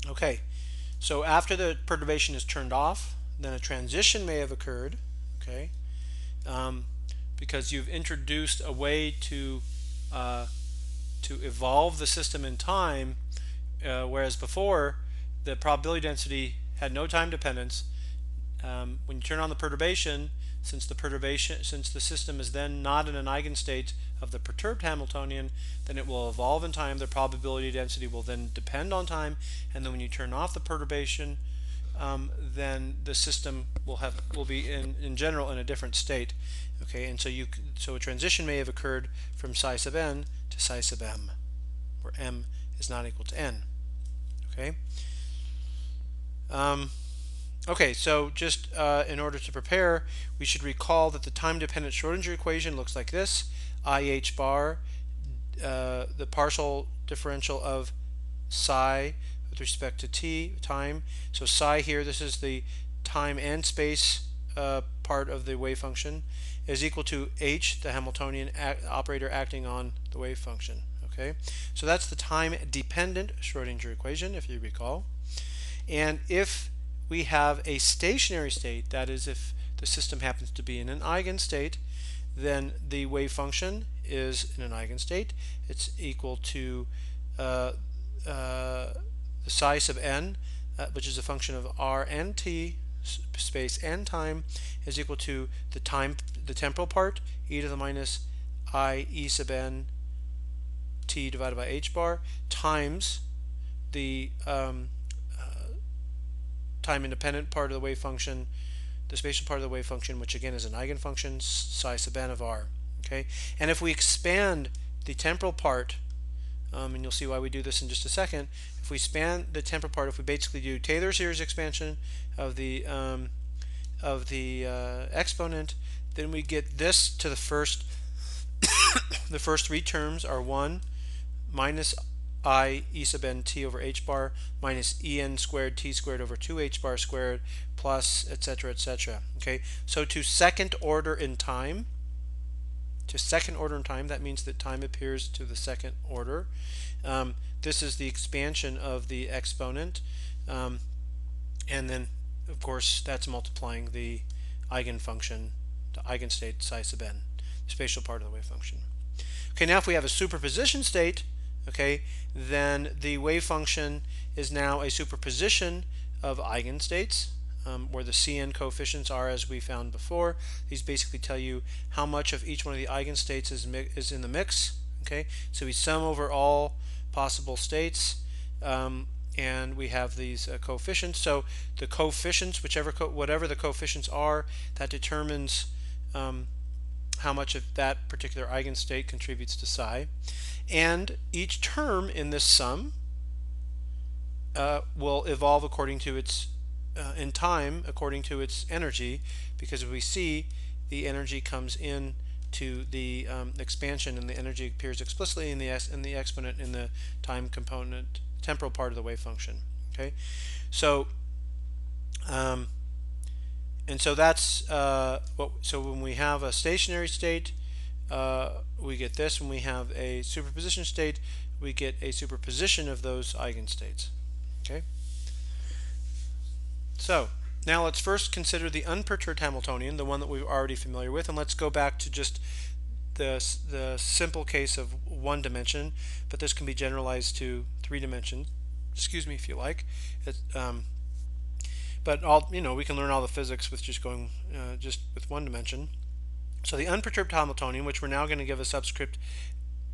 Okay, so after the perturbation is turned off, then a transition may have occurred, okay, um, because you've introduced a way uh, to evolve the system in time, whereas before the probability density had no time dependence. When you turn on the perturbation, since the system is then not in an eigenstate of the perturbed Hamiltonian, then it will evolve in time. The probability density will then depend on time, and then when you turn off the perturbation, then the system will be in general in a different state. Okay, and so a transition may have occurred from psi sub n to psi sub m, where m is not equal to n. Okay. Okay, so just in order to prepare, we should recall that the time-dependent Schrodinger equation looks like this: IH bar, the partial differential of psi with respect to t, time. So psi here, this is the time and space part of the wave function, is equal to h, the Hamiltonian operator acting on the wave function. Okay, so that's the time-dependent Schrodinger equation, if you recall. And if we have a stationary state, that is, if the system happens to be in an eigenstate, then the wave function is in an eigenstate. It's equal to the psi sub n, which is a function of r and t, space and time, is equal to the temporal part, e to the minus I e sub n t divided by h bar, times the time-independent part of the wave function, the spatial part of the wave function, which again is an eigenfunction, psi sub n of r. Okay, and if we expand the temporal part, and you'll see why we do this in just a second, if we expand the temporal part, if we basically do Taylor series expansion of the exponent, then we get this to the first. The first three terms are 1 minus I e sub n t over h bar minus e n squared t squared over 2h bar squared plus etc. etc. Okay, so to second order in time, that means that time appears to the second order. This is the expansion of the exponent, and then of course that's multiplying the eigenfunction, the eigenstate psi sub n, the spatial part of the wave function. Okay, now if we have a superposition state, okay, then the wave function is now a superposition of eigenstates, where the Cn coefficients are as we found before. These basically tell you how much of each one of the eigenstates is in the mix. Okay, so we sum over all possible states, and we have these coefficients. So the coefficients, whatever the coefficients are, that determines how much of that particular eigenstate contributes to psi. And each term in this sum will evolve according to its in time according to its energy, because we see the energy comes in to the expansion, and the energy appears explicitly in the exponent in the time component, temporal part of the wave function. Okay, so and so that's so when we have a stationary state, we get this. When we have a superposition state, we get a superposition of those eigenstates. Okay. So now let's first consider the unperturbed Hamiltonian, the one that we're already familiar with, and let's go back to just the simple case of one dimension, but this can be generalized to 3 dimensions. Excuse me, if you like. But we can learn all the physics with just going just with 1 dimension. So the unperturbed Hamiltonian, which we're now going to give a subscript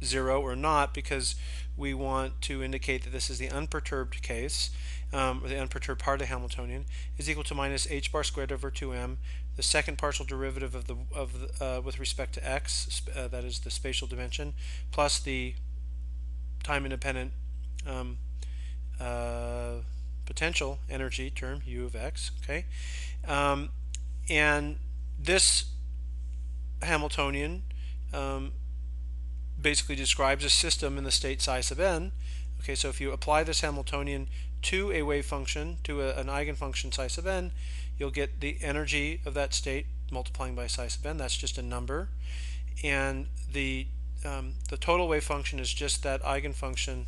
0 or not, because we want to indicate that this is the unperturbed case, or the unperturbed part of the Hamiltonian, is equal to minus h bar squared over 2m, the second partial derivative of the with respect to x, that is the spatial dimension, plus the time-independent potential energy term u of x. Okay, and this Hamiltonian basically describes a system in the state psi sub n. Okay, so if you apply this Hamiltonian to a wave function, to an eigenfunction psi sub n, you'll get the energy of that state multiplying by psi sub n. That's just a number, and the total wave function is just that eigenfunction